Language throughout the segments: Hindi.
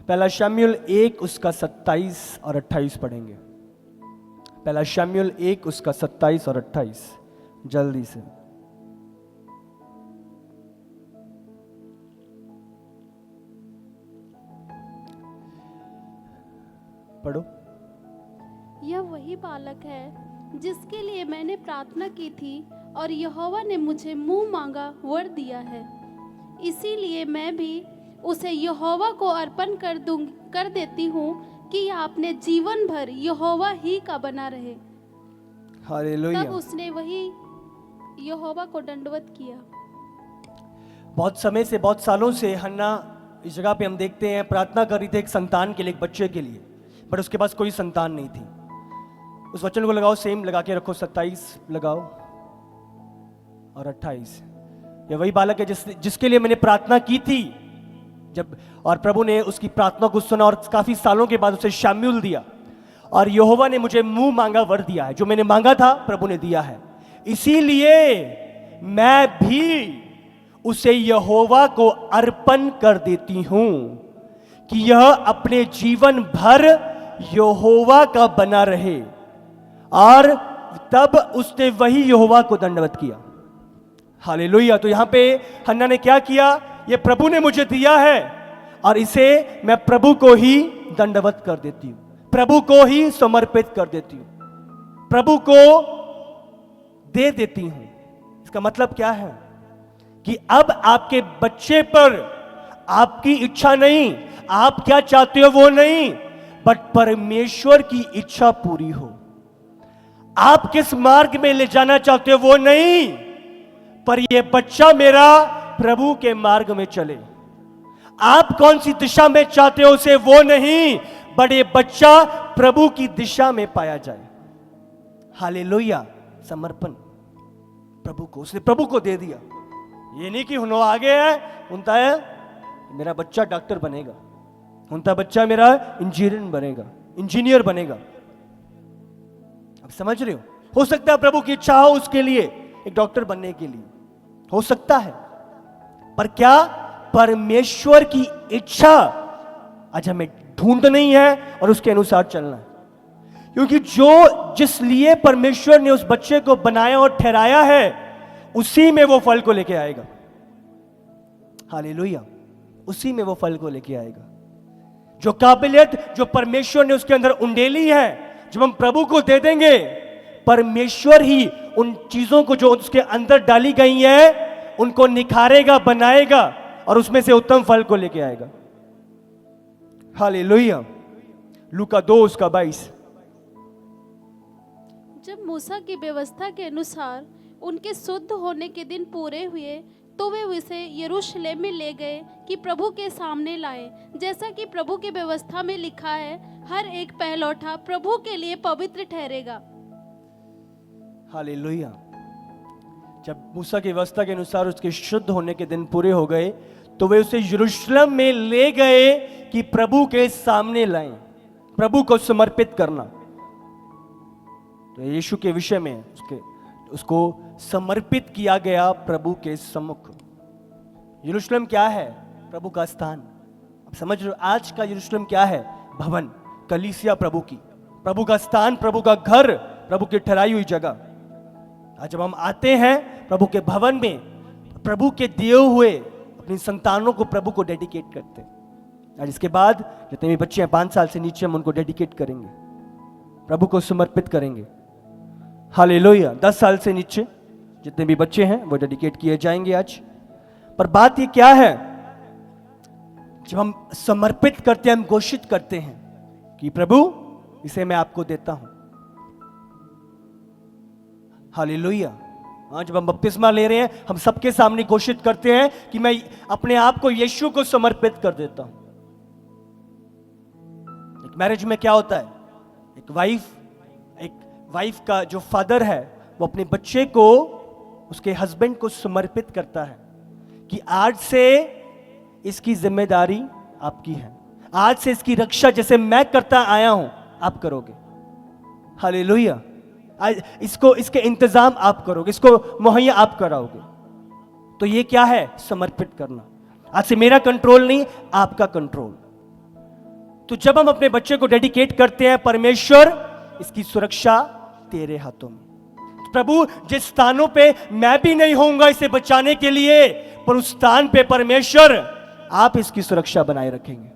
पहला शमूएल 1 उसका 27 और 28 पढ़ेंगे। पहला शमूएल 1 उसका 27 और 28 जल्दी से। पढ़ो। यह वही बालक है जिसके लिए मैंने प्रार्थना की थी और यहोवा ने मुझे मुंह मांगा वर दिया है। इसीलिए मैं भी उसे यहोवा को अर्पण कर देती हूँ कि आपने जीवन भर यहोवा ही का बना रहे। हालेलुया। तब उसने वही यहोवा को दंडवत किया। बहुत समय से, बहुत सालों से हन्ना इस जगह पे हम देखते हैं प्रार्थना कर रही थी एक संतान के लिए, एक बच्चे के लिए, बट उसके पास कोई संतान नहीं थी। उस वचन को लगाओ, सेम लगा के रखो, 27 लगाओ और 28। ये वही बालक है जिसके लिए मैंने प्रार्थना की थी जब, और प्रभु ने उसकी प्रार्थना को सुना और काफी सालों के बाद उसे शमूएल दिया और यहोवा ने मुझे मुंह मांगा वर दिया है। जो मैंने मांगा था प्रभु ने दिया है। इसीलिए मैं भी उसे यहोवा को अर्पण कर देती हूं कि यह अपने जीवन भर यहोवा का बना रहे। और तब उसने वही यहोवा को दंडवत किया। हालेलुया। तो यहां पे हन्ना ने क्या किया? ये प्रभु ने मुझे दिया है और इसे मैं प्रभु को ही दंडवत कर देती हूं, प्रभु को ही समर्पित कर देती हूं, प्रभु को दे देती हूं। इसका मतलब क्या है कि अब आपके बच्चे पर आपकी इच्छा नहीं, आप क्या चाहते हो वो नहीं, बट परमेश्वर की इच्छा पूरी हो। आप किस मार्ग में ले जाना चाहते हो वो नहीं, पर ये बच्चा मेरा प्रभु के मार्ग में चले। आप कौन सी दिशा में चाहते हो उसे वो नहीं, बट ये बच्चा प्रभु की दिशा में पाया जाए। हालेलुया। समर्पण प्रभु को, उसने प्रभु को दे दिया। ये नहीं कि हुनो आगे है, उनता है मेरा बच्चा डॉक्टर बनेगा, उनता बच्चा मेरा इंजीनियर बनेगा। अब समझ रहे हो सकता है प्रभु की इच्छा हो उसके लिए एक डॉक्टर बनने के लिए, हो सकता है, पर क्या परमेश्वर की इच्छा आज हमें ढूंढनी है और उसके अनुसार चलना है। क्योंकि जिस लिए परमेश्वर ने उस बच्चे को बनाया और ठहराया है, उसी में वो फल को लेके आएगा। हालेलुया। उसी में वो फल को लेके आएगा। जो काबिलियत जो परमेश्वर ने उसके अंदर उंडेली है, जब हम प्रभु को दे देंगे, परमेश्वर ही उन चीजों को जो उसके अंदर डाली गई है उनको निखारेगा, बनाएगा और उसमें से उत्तम फल को लेके आएगा। हालेलुया। लूका 2 उसका 22। जब मूसा की व्यवस्था के अनुसार उनके शुद्ध होने के दिन पूरे हुए तो वे उसे यरूशलेम में ले गए कि प्रभु के सामने लाए, जैसा कि प्रभु की व्यवस्था में लिखा है, हर एक पहलौठा प्रभु के लिए पवित्र ठहरेगा। हालेलुया। जब मूसा की व्यवस्था के अनुसार उसके शुद्ध होने के दिन पूरे हो गए तो वे उसे यरूशलेम में ले गए कि प्रभु के सामने लाएं, प्रभु को समर्पित करना। तो यीशु के विषय में उसको समर्पित किया गया प्रभु के सम्मुख। यरूशलेम क्या है? प्रभु का स्थान। अब समझ रहे हो आज का यरूशलेम क्या है? भवन, कलीसिया प्रभु की, प्रभु का स्थान, प्रभु का घर, प्रभु की ठहराई हुई जगह। आज जब हम आते हैं प्रभु के भवन में, प्रभु के दिए हुए अपनी संतानों को प्रभु को डेडिकेट करते हैं। और इसके बाद जितने भी बच्चे हैं 5 साल से नीचे, हम उनको डेडिकेट करेंगे, प्रभु को समर्पित करेंगे। हालेलुया। 10 साल से नीचे जितने भी बच्चे हैं वो डेडिकेट किए जाएंगे आज। पर बात ये क्या है, जब हम समर्पित करते हैं, हम घोषित करते हैं कि प्रभु इसे मैं आपको देता हूं। हालेलुया। हाँ, जब हम बपतिस्मा ले रहे हैं, हम सबके सामने घोषित करते हैं कि मैं अपने आप को यीशु को समर्पित कर देता हूं। एक मैरिज में क्या होता है, एक वाइफ का जो फादर है वो अपने बच्चे को, उसके हस्बैंड को समर्पित करता है कि आज से इसकी जिम्मेदारी आपकी है, आज से इसकी रक्षा जैसे मैं करता आया हूं आप करोगे। हालेलुया। इसको इसके इंतजाम आप करोगे, इसको मुहैया आप कराओगे। तो ये क्या है? समर्पित करना। आज से मेरा कंट्रोल नहीं, आपका कंट्रोल। तो जब हम अपने बच्चे को डेडिकेट करते हैं, परमेश्वर इसकी सुरक्षा तेरे हाथों में। प्रभु जिस स्थानों पे मैं भी नहीं होऊंगा इसे बचाने के लिए, पर उस स्थान पे परमेश्वर आप इसकी सुरक्षा बनाए रखेंगे।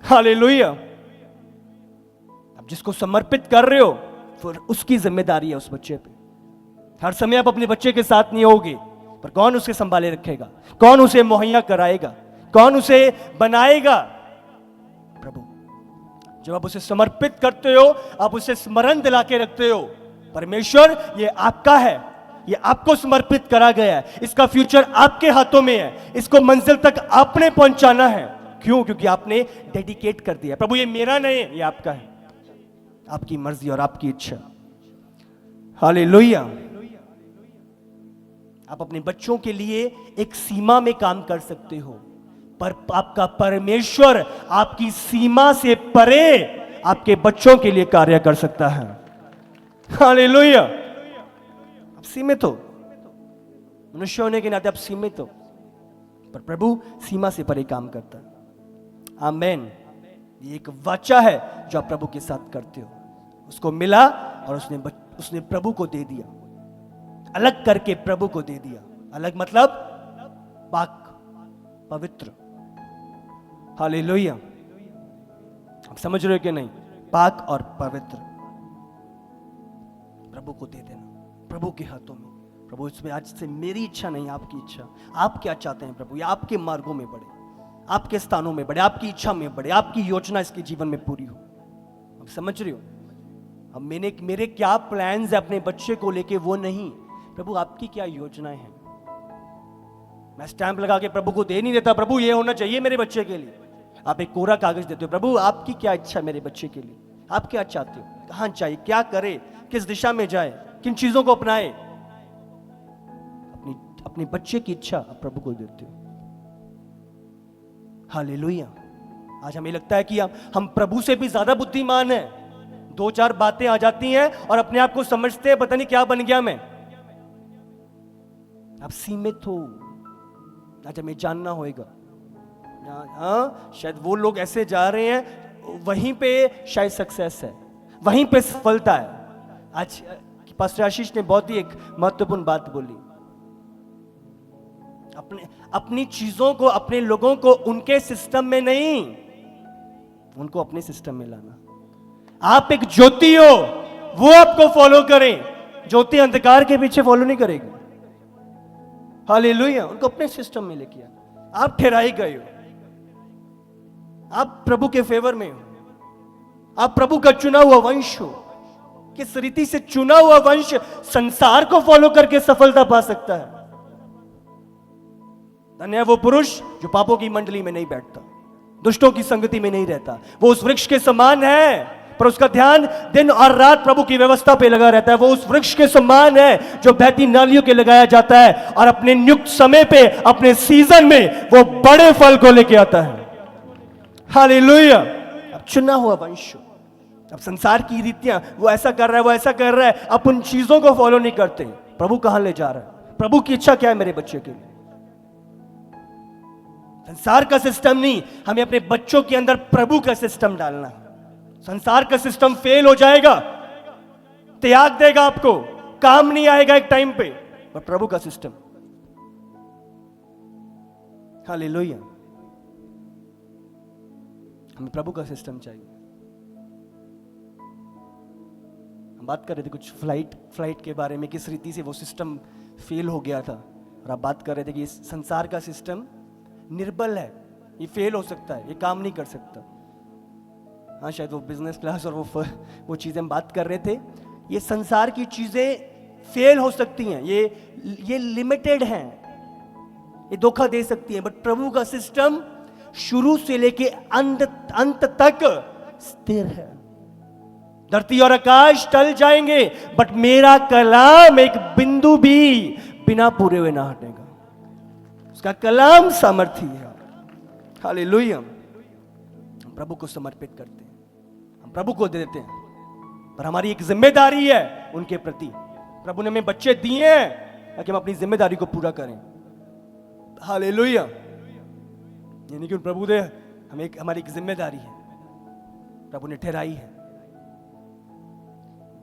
हालेलुया। अब जिसको समर्पित कर रहे हो फिर उसकी जिम्मेदारी है उस बच्चे पे। हर समय आप अपने बच्चे के साथ नहीं होगे, पर कौन उसे संभाले रखेगा? कौन उसे मुहैया कराएगा? कौन उसे बनाएगा? प्रभु। जब आप उसे समर्पित करते हो, आप उसे स्मरण दिला के रखते हो, परमेश्वर ये आपका है, ये आपको समर्पित करा गया है, इसका फ्यूचर आपके हाथों में है, इसको मंजिल तक आपने पहुंचाना है। क्यों? क्योंकि आपने डेडिकेट कर दिया। प्रभु ये मेरा नहीं है, ये आपका है, आपकी मर्जी और आपकी इच्छा। हालेलुया। आप अपने बच्चों के लिए एक सीमा में काम कर सकते हो, पर आपका परमेश्वर आपकी सीमा से परे आपके बच्चों के लिए कार्य कर सकता है। हालेलुया। आप सीमित हो, मनुष्य होने के नाते आप सीमित हो, पर प्रभु सीमा से परे काम करता है। आमेन। ये एक वाचा है जो आप प्रभु के साथ करते हो। उसको मिला और उसने प्रभु को दे दिया, अलग करके प्रभु को दे दिया। अलग मतलब पाक, पवित्र। हालेलुया। आप समझ रहे हो कि नहीं? पाक और पवित्र प्रभु को दे देना, प्रभु के हाथों में। प्रभु इसमें आज से मेरी इच्छा नहीं, आपकी इच्छा। आप क्या चाहते हैं प्रभु? या आपके मार्गों में बढ़े, आपके स्थानों में बढ़े, आपकी इच्छा में बढ़े, आपकी योजना इसके जीवन में पूरी हो। आप समझ रहे हो? अब मेरे क्या प्लान्स है अपने बच्चे को लेके, वो नहीं, प्रभु आपकी क्या योजनाएं हैं। मैं स्टैंप लगा के प्रभु को दे नहीं देता, प्रभु ये होना चाहिए मेरे बच्चे के लिए। आप एक कोरा कागज देते हो, प्रभु आपकी क्या इच्छा मेरे बच्चे के लिए, आप क्या चाहते हो, कहां चाहिए, क्या करे, किस दिशा में जाए, किन चीजों को अपनाए। अपने बच्चे की इच्छा आप प्रभु को देते हो। हालेलुया। आज हमें लगता है कि हम प्रभु से भी ज्यादा बुद्धिमान हैं। 2-4 बातें आ जाती हैं और अपने आप को समझते हैं पता नहीं क्या बन गया मैं। आप सीमित हो। आज हमें जानना होगा। हाँ, शायद वो लोग ऐसे जा रहे हैं, वहीं पे शायद सक्सेस है, वहीं पे सफलता है। आज पास्टर आशीष ने बहुत ही एक महत्वपूर्ण बात बोली। अपनी चीजों को, अपने लोगों को उनके सिस्टम में नहीं, उनको अपने सिस्टम में लाना। आप एक ज्योति हो, वो आपको फॉलो करें। ज्योति अंधकार के पीछे फॉलो नहीं करेगी। हालेलुया। उनको अपने सिस्टम में लेके आना। आप ठहराए गए हो, आप प्रभु के फेवर में हो, आप प्रभु का चुना हुआ वंश हो। किस रीति से चुना हुआ वंश संसार को फॉलो करके सफलता पा सकता है? धन्य है वो पुरुष जो पापों की मंडली में नहीं बैठता, दुष्टों की संगति में नहीं रहता। वो उस वृक्ष के समान है, पर उसका ध्यान दिन और रात प्रभु की व्यवस्था पे लगा रहता है। वो उस वृक्ष के समान है जो बहती नालियों के लगाया जाता है और अपने नियुक्त समय पे, अपने सीजन में वो बड़े फल को लेके आता है। हालेलुया। अब चुना हुआ वंश। अब संसार की रीतियां, वो ऐसा कर रहा है, वो ऐसा कर रहा है, अब उन चीजों को फॉलो नहीं करते। प्रभु कहां ले जा रहा है? प्रभु की इच्छा क्या है मेरे बच्चे के लिए? संसार का सिस्टम नहीं, हमें अपने बच्चों के अंदर प्रभु का सिस्टम डालना। संसार का सिस्टम फेल हो जाएगा, त्याग देगा आपको, काम नहीं आएगा एक टाइम पे, पर प्रभु का सिस्टम। हालेलुया। हमें प्रभु का सिस्टम चाहिए। हम बात कर रहे थे कुछ फ्लाइट के बारे में, किस रीति से वो सिस्टम फेल हो गया था, और आप बात कर रहे थे कि संसार का सिस्टम निर्बल है, ये फेल हो सकता है, ये काम नहीं कर सकता। हाँ, शायद वो बिजनेस क्लास और वो चीजें हम बात कर रहे थे। ये संसार की चीजें फेल हो सकती हैं, ये लिमिटेड हैं, ये धोखा दे सकती हैं, बट प्रभु का सिस्टम शुरू से लेके अंत तक स्थिर है। धरती और आकाश टल जाएंगे, बट मेरा कलाम एक बिंदु भी बिना पूरे हुए ना हटेगा। उसका कलाम सामर्थी है। हालेलुया। हम प्रभु को समर्पित करते हैं, हम प्रभु को दे देते हैं, पर हमारी एक जिम्मेदारी है उनके प्रति। प्रभु ने हमें बच्चे दिए हैं ताकि हम अपनी जिम्मेदारी को पूरा करें। हालेलुया। यानी कि प्रभु ने हमें हमारी एक जिम्मेदारी है, प्रभु ने ठहराई है।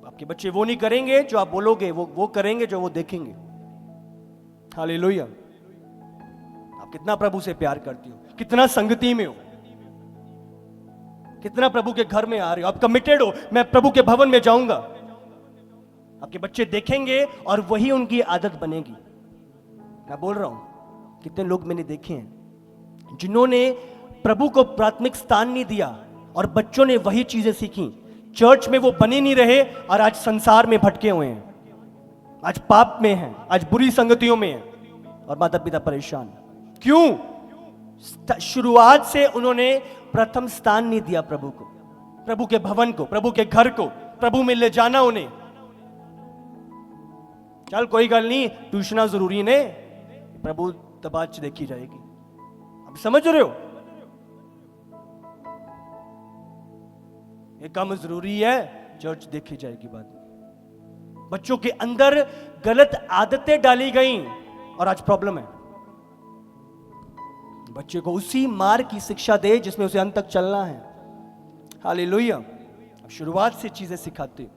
आपके बच्चे वो नहीं करेंगे जो आप बोलोगे, वो करेंगे जो वो देखेंगे। हालेलुया। आप कितना प्रभु से प्यार करती हो, कितना संगति में हो, कितना प्रभु के घर में आ रहे हो, आप कमिटेड हो, मैं प्रभु के भवन में जाऊंगा। आपके बच्चे देखेंगे और वही उनकी आदत बनेगी। मैं बोल रहा हूं, कितने लोग मैंने देखे हैं जिन्होंने प्रभु को प्राथमिक स्थान नहीं दिया और बच्चों ने वही चीजें सीखी। चर्च में वो बने नहीं रहे और आज संसार में भटके हुए हैं, आज पाप में हैं, आज बुरी संगतियों में हैं और माता पिता परेशान। क्यों? शुरुआत से उन्होंने प्रथम स्थान नहीं दिया प्रभु को, प्रभु के भवन को, प्रभु के घर को, प्रभु में ले जाना उन्हें। चल कोई गल नहीं, ट्यूशना जरूरी ने, प्रभु तबाच देखी जाएगी। अब समझ रहे हो? ये काम जरूरी है, चर्च देखी जाएगी बाद में। बच्चों के अंदर गलत आदतें डाली गई और आज प्रॉब्लम है। बच्चे को उसी मार्ग की शिक्षा दे जिसमें उसे अंत तक चलना है। हालेलुया। अब शुरुआत से चीजें सिखाते हो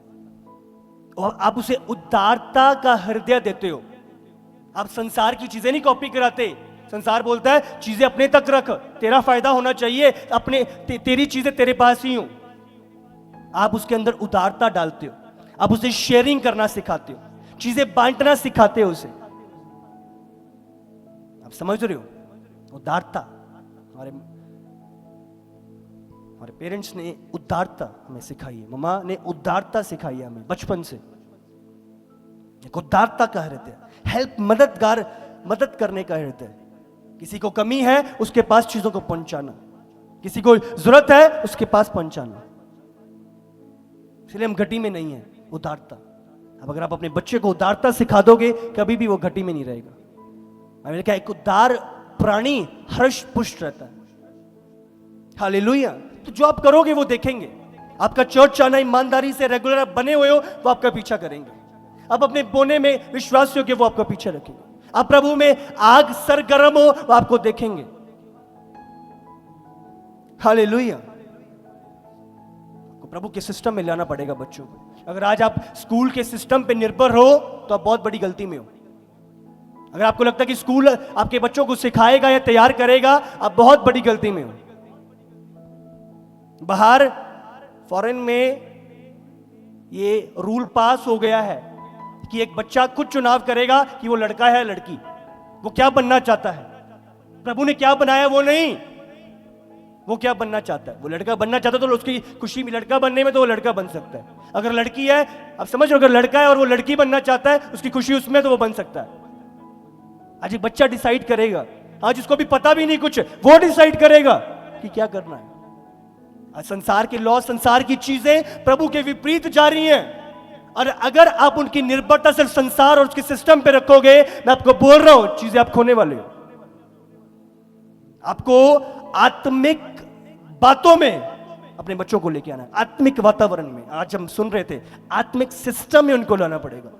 और आप उसे उदारता का हृदय देते हो। आप संसार की चीजें नहीं कॉपी कराते। संसार बोलता है चीजें अपने तक रख, तेरा फायदा होना चाहिए, अपने तेरी चीजें तेरे पास ही हो। आप उसके अंदर उदारता डालते हो, आप उसे शेयरिंग करना सिखाते हो, चीजें बांटना सिखाते हो उसे। आप समझ रहे हो? उदारता, हमारे पेरेंट्स ने उदारता हमें सिखाई है, मम्मा ने उदारता सिखाई है हमें बचपन से। एक उदारता का हृदय, हेल्प, मदद करने का हृदय। किसी को कमी है उसके पास चीजों को पहुंचाना, किसी को जरूरत है उसके पास पहुंचाना। इसलिए हम घटी में नहीं है, उदारता। अब अगर आप अपने बच्चे को उदारता सिखा दोगे, कभी भी वो घटी में नहीं रहेगा। मैंने कहा एक उदार प्राणी हर्ष पुष्ट रहता है। हालेलुया। तो जो आप करोगे वो देखेंगे। आपका चर्च आना ईमानदारी से रेगुलर आप बने हुए हो, वो आपका पीछा करेंगे। आप अपने बोने में विश्वासी हो कि वो आपका पीछे रखेंगे। आप प्रभु में आग सरगर्म हो, वो आपको देखेंगे। हालेलुया। आपको प्रभु के सिस्टम में लाना पड़ेगा बच्चों को। अगर आज आप स्कूल के सिस्टम पे निर्भर हो तो आप बहुत बड़ी गलती में हो। अगर आपको लगता है कि स्कूल आपके बच्चों को सिखाएगा या तैयार करेगा, आप बहुत बड़ी गलती में हो। बाहर फॉरेन में ये रूल पास हो गया है कि एक बच्चा खुद चुनाव करेगा कि वो लड़का है लड़की, वो क्या बनना चाहता है। प्रभु ने क्या बनाया वो नहीं, वो क्या बनना चाहता है। वो लड़का बनना चाहता है तो उसकी खुशी में, लड़का बनने में तो वो लड़का बन सकता है। अगर लड़की है, आप समझ रहे हो, अगर लड़का है और वो लड़की बनना चाहता है, उसकी खुशी उसमें तो वो बन सकता है। आज एक बच्चा डिसाइड करेगा, आज उसको भी पता भी नहीं कुछ, वो डिसाइड करेगा कि क्या करना है। आज संसार के लॉ, संसार की चीजें प्रभु के विपरीत जा रही हैं और अगर आप उनकी निर्भरता सिर्फ संसार और उसके सिस्टम पे रखोगे, मैं आपको बोल रहा हूं, चीजें आप खोने वाले हो। आपको आत्मिक बातों में अपने बच्चों को लेके आना है, आत्मिक वातावरण में। आज हम सुन रहे थे, आत्मिक सिस्टम में उनको लाना पड़ेगा।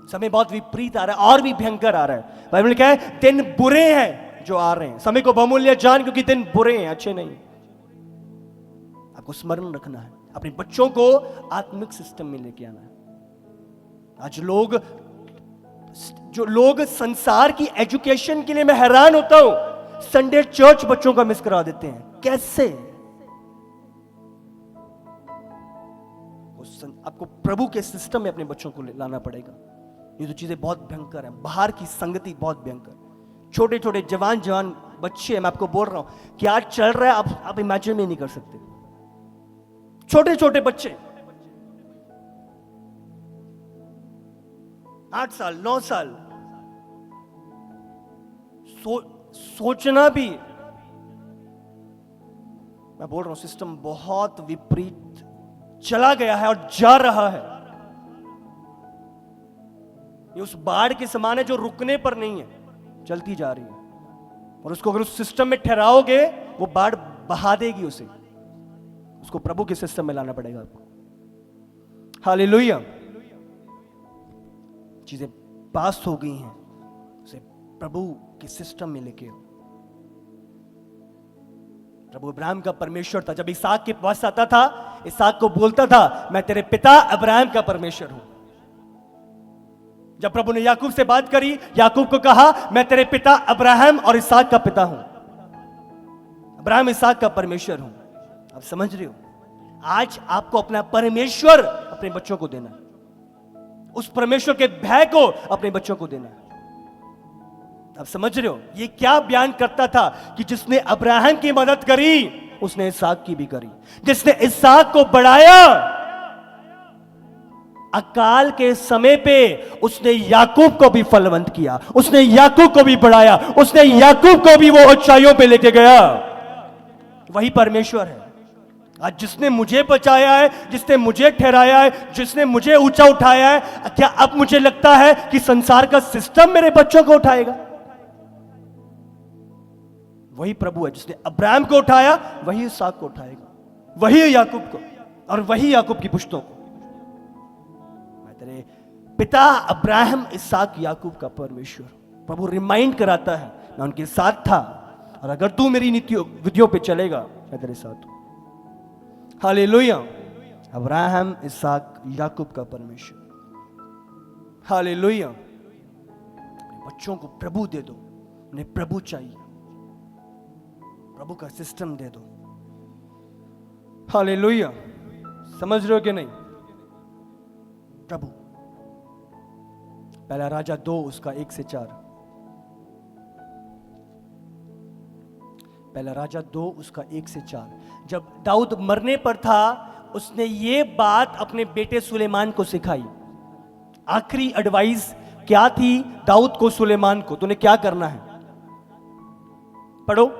समय बहुत विपरीत आ रहा है और भी भयंकर आ रहा है। बाइबल क्या है? दिन बुरे हैं जो आ रहे हैं। समय को बहुमूल्य जान, क्योंकि दिन बुरे हैं, अच्छे नहीं। आपको स्मरण रखना है, अपने बच्चों को आत्मिक सिस्टम में लेके आना है। आज लोग संसार की एजुकेशन के लिए, मैं हैरान होता हूं, संडे चर्च बच्चों का मिस करा देते हैं। कैसे? आपको प्रभु के सिस्टम में अपने बच्चों को लाना पड़ेगा। ये तो चीजें बहुत भयंकर हैं। बाहर की संगति बहुत भयंकर। छोटे छोटे जवान बच्चे, मैं आपको बोल रहा हूं क्या चल रहा है, आप इमेजिन भी नहीं कर सकते। छोटे छोटे बच्चे, 8 साल 9 साल, सोचना भी, मैं बोल रहा हूं सिस्टम बहुत विपरीत चला गया है और जा रहा है। ये उस बाढ़ के समान है जो रुकने पर नहीं है, चलती जा रही है। और उसको अगर उस सिस्टम में ठहराओगे, वो बाढ़ बहा देगी उसे। उसको प्रभु के सिस्टम में लाना पड़ेगा आपको। हालेलुया। चीजें पास हो गई हैं, उसे प्रभु के सिस्टम में लेके आओ। प्रभु अब्राहम का परमेश्वर था। जब इसहाक के पास आता था, इसहाक को बोलता था, मैं तेरे पिता अब्राहम का परमेश्वर हूं। जब प्रभु ने याकूब से बात करी, याकूब को कहा, मैं तेरे पिता अब्राहम और इसहाक का पिता हूं। अब्राहम इसहाक का परमेश्वर हूं। आप समझ रहे हो? आज आपको अपना परमेश्वर अपने बच्चों को देना है। उस परमेश्वर के भय को अपने बच्चों को देना है। आप समझ रहे हो? ये क्या बयान करता था कि जिसने अब्राहम की मदद करी, उसने इसहाक की भी करी। जिसने इसहाक को बढ़ाया, अकाल के समय पे उसने याकूब को भी फलवंत किया, उसने याकूब को भी बढ़ाया, उसने याकूब को भी वो ऊंचाइयों पे लेके गया। वही परमेश्वर है। आज जिसने मुझे बचाया है, जिसने मुझे ठहराया है, जिसने मुझे ऊंचा उठाया है, क्या अब मुझे लगता है कि संसार का सिस्टम मेरे बच्चों को उठाएगा? वही प्रभु है। जिसने अब्राहम को उठाया, वही इसहाक को उठाएगा, वही याकूब को, और वही याकूब की पुश्तों को। मैं तेरे पिता अब्राहम, इसहाक, याकूब का परमेश्वर। प्रभु रिमाइंड कराता है, मैं उनके साथ था, और अगर तू मेरी नीतियों विधियों पे चलेगा, मैं तेरे साथ हूं। हालेलुया। अब्राहम, इसहाक, याकूब का परमेश्वर। हालेलुया। बच्चों को प्रभु दे दो। उन्हें प्रभु चाहिए, प्रभु का सिस्टम दे दो। हालेलुया। समझ रहे हो कि नहीं? प्रभु। पहला राजा 2 उसका 1 से 4। पहला राजा 2 उसका 1 से 4। जब दाऊद मरने पर था, उसने ये बात अपने बेटे सुलेमान को सिखाई। आखिरी एडवाइस क्या थी दाऊद को, सुलेमान को? तूने क्या करना है? पढ़ो।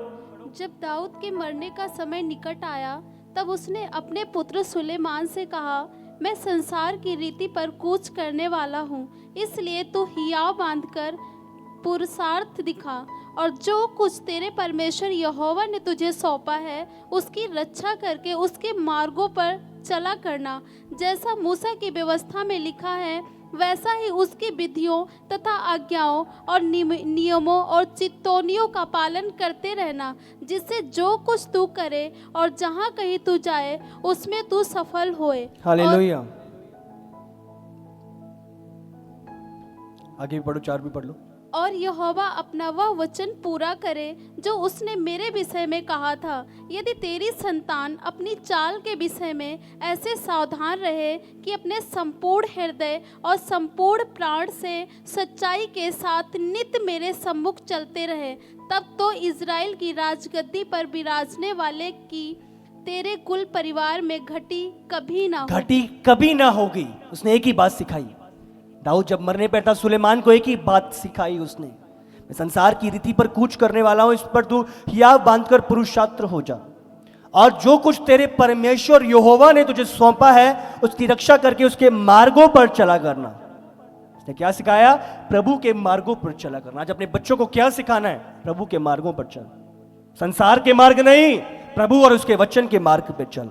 जब दाऊद के मरने का समय निकट आया, तब उसने अपने पुत्र सुलेमान से कहा, मैं संसार की रीति पर कूच करने वाला हूँ, इसलिए तू हियाव बांधकर पुरुषार्थ दिखा, और जो कुछ तेरे परमेश्वर यहोवा ने तुझे सौंपा है, उसकी रक्षा करके उसके मार्गों पर चला करना। जैसा मूसा की व्यवस्था में लिखा है, वैसा ही उसकी विधियों तथा आज्ञाओं और नियमों और चितौनियों का पालन करते रहना, जिससे जो कुछ तू करे और जहाँ कहीं तू जाए, उसमें तू सफल होए। हालेलुया। आगे भी पढ़ो, 4 भी पढ़ लो। और यहोवा अपना वह वचन पूरा करे जो उसने मेरे विषय में कहा था। यदि तेरी संतान अपनी चाल के विषय में ऐसे सावधान रहे कि अपने संपूर्ण हृदय और संपूर्ण प्राण से सच्चाई के साथ नित्य मेरे सम्मुख चलते रहे, तब तो इज़राइल की राजगद्दी पर विराजने वाले की तेरे कुल परिवार में घटी कभी ना होगी। उसने एक ही बात सिखाई। दाऊद जब मरने पर था, सुलेमान को एक ही बात सिखाई उसने, मैं संसार की रीति पर कूच करने वाला हूं, इस पर तू हियाव बांधकर पुरुषार्थ हो जा, और जो कुछ तेरे परमेश्वर यहोवा ने तुझे सौंपा है, उसकी रक्षा करके उसके मार्गों पर चला करना। उसने क्या सिखाया? प्रभु के मार्गों पर चला करना। आज अपने बच्चों को क्या सिखाना है? प्रभु के मार्गों पर चल। संसार के मार्ग नहीं, प्रभु और उसके वचन के मार्ग पर चल।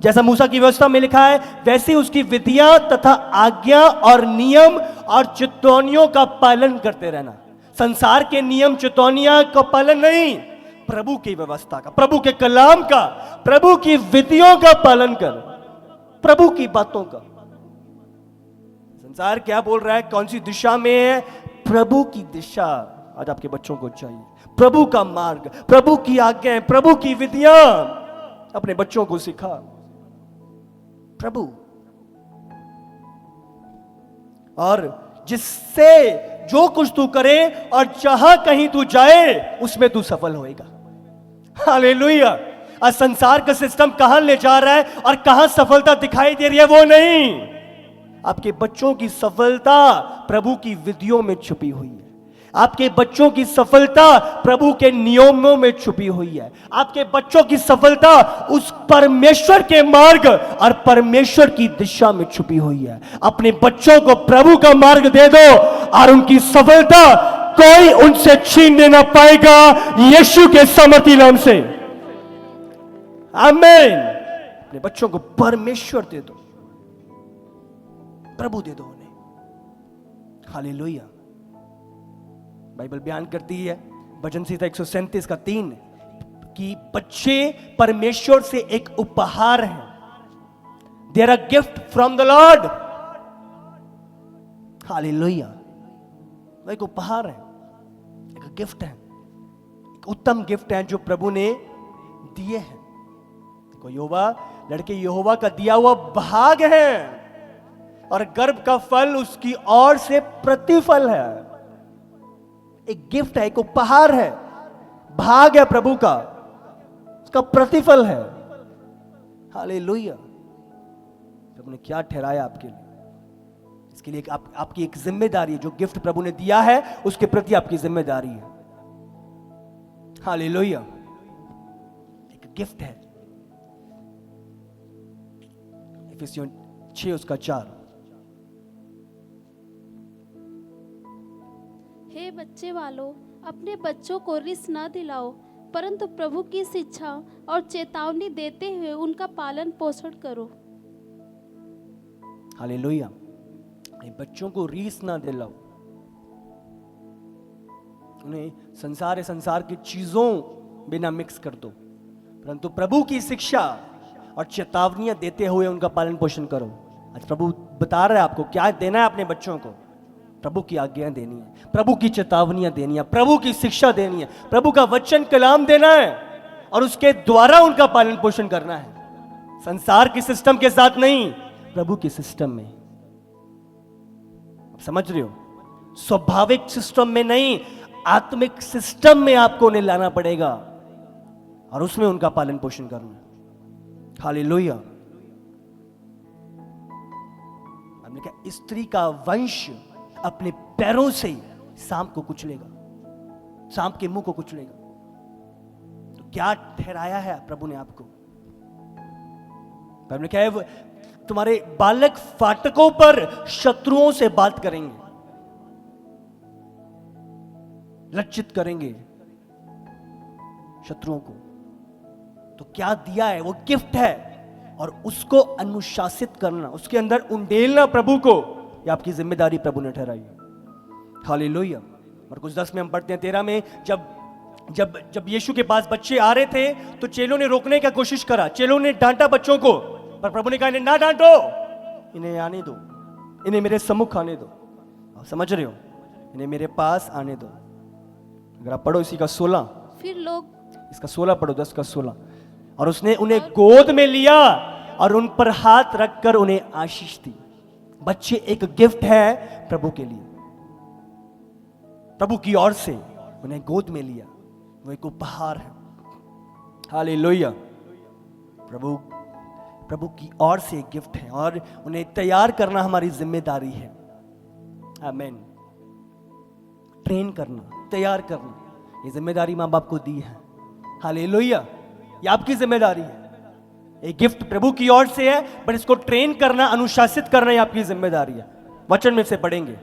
जैसा मूसा की व्यवस्था में लिखा है, वैसे उसकी विधियां तथा आज्ञा और नियम और चितौनियों का पालन करते रहना। संसार के नियम चितौनियां का पालन नहीं, प्रभु की व्यवस्था का, प्रभु के कलाम का, प्रभु की विधियों का पालन कर, प्रभु की बातों का। संसार क्या बोल रहा है, कौन सी दिशा में है? प्रभु की दिशा आज आपके बच्चों को चाहिए। प्रभु का मार्ग, प्रभु की आज्ञाएं, प्रभु की विधियां अपने बच्चों को सिखा। प्रभु, और जिससे जो कुछ तू करे और जहां कहीं तू जाए, उसमें तू सफल होएगा। हालेलुया। आज संसार का सिस्टम कहां ले जा रहा है और कहां सफलता दिखाई दे रही है, वो नहीं। आपके बच्चों की सफलता प्रभु की विधियों में छुपी हुई है। आपके बच्चों की सफलता प्रभु के नियमों में छुपी हुई है। आपके बच्चों की सफलता उस परमेश्वर के मार्ग और परमेश्वर की दिशा में छुपी हुई है। अपने बच्चों को प्रभु का मार्ग दे दो और उनकी सफलता कोई उनसे छीनने ना पाएगा, यीशु के सामर्थी नाम से। आमीन। अपने बच्चों को परमेश्वर दे दो। प्रभु दे दो उन्हें। हालेलुया। बाइबल बयान करती है भजन संहिता 137 का 3 कि बच्चे परमेश्वर से एक उपहार है। They are a gift from the Lord. Hallelujah. वो एक उपहार है, एक गिफ्ट है, एक उत्तम गिफ्ट है जो प्रभु ने दिए हैं। देखो यहोवा, लड़के यहोवा का दिया हुआ भाग है और गर्भ का फल उसकी ओर से प्रतिफल है। एक गिफ्ट है, एक उपहार है, भाग है प्रभु का, उसका प्रतिफल है। हालेलुया। प्रभु ने क्या ठहराया आपके लिए, इसके लिए आपकी एक जिम्मेदारी है। जो गिफ्ट प्रभु ने दिया है उसके प्रति आपकी जिम्मेदारी है। हालेलुया। एक गिफ्ट है। इफिसियों 6 उसका 4। हे बच्चे वालों, अपने बच्चों को रिस न दिलाओ, परंतु प्रभु की शिक्षा और चेतावनी देते हुए उनका पालन पोषण करो। हालेलुया। बच्चों को रीस ना दिलाओ, उन्हें संसार की चीजों बिना मिक्स कर दो, परंतु प्रभु की शिक्षा और चेतावनियां देते हुए उनका पालन पोषण करो। आज प्रभु बता रहा है आपको क्या देना है अपने बच्चों को। प्रभु की आज्ञाएं देनी है, प्रभु की चेतावनियां देनी है, प्रभु की शिक्षा देनी है, प्रभु का वचन कलाम देना है और उसके द्वारा उनका पालन पोषण करना है। संसार के सिस्टम के साथ नहीं, प्रभु के सिस्टम में। आप समझ रहे हो? स्वाभाविक सिस्टम में नहीं, आत्मिक सिस्टम में आपको उन्हें लाना पड़ेगा और उसमें उनका पालन पोषण करना। हालेलुया। हमने कहा स्त्री का वंश अपने पैरों से सांप को कुचलेगा, सांप के मुंह को कुचलेगा। तो क्या ठहराया है प्रभु ने आपको? प्रभु ने कहा है तुम्हारे बालक फाटकों पर शत्रुओं से बात करेंगे, लज्जित करेंगे शत्रुओं को। तो क्या दिया है? वो गिफ्ट है और उसको अनुशासित करना, उसके अंदर उंडेलना प्रभु को, ये आपकी जिम्मेदारी प्रभु ने ठहराई है। हालेलुया। और कुछ 10 में हम पढ़ते हैं 13 में, जब यीशु के पास बच्चे आ रहे थे तो चेलों ने रोकने की कोशिश करा, चेलों ने डांटा बच्चों को, पर प्रभु ने कहा इन्हें ना डांटो, इन्हें आने दो, इन्हें मेरे सम्मुख आने दो। आप समझ रहे हो? इन्हें मेरे पास आने दो। अगर आप पढ़ो इसी का 16, फिर लोग, इसका 16 पढ़ो, 10 का 16। और उसने उन्हें गोद में लिया और उन पर हाथ रखकर उन्हें आशीष दी। बच्चे एक गिफ्ट है प्रभु के लिए, प्रभु की ओर से उन्हें गोद में लिया, वो एक उपहार है। हालेलुया। प्रभु की ओर से एक गिफ्ट है और उन्हें तैयार करना हमारी जिम्मेदारी है। आमीन। ट्रेन करना, तैयार करना, ये जिम्मेदारी मां बाप को दी है। हालेलुया। ये आपकी जिम्मेदारी है। एक गिफ्ट प्रभु की ओर से है, पर इसको ट्रेन करना, अनुशासित करना, ये आपकी जिम्मेदारी है। वचन में से पढ़ेंगे,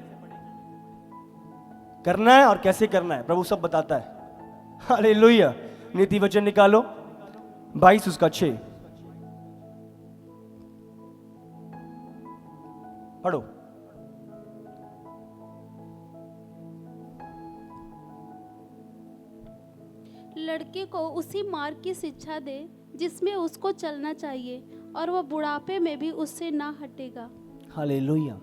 करना है और कैसे करना है प्रभु सब बताता है। हालेलुया। नीति वचन निकालो 22 उसका 6 पढ़ो। लड़के को उसी मार्ग की शिक्षा दे जिसमें उसको चलना चाहिए, और वह बुढ़ापे में भी उससे ना हटेगा। हालेलुया।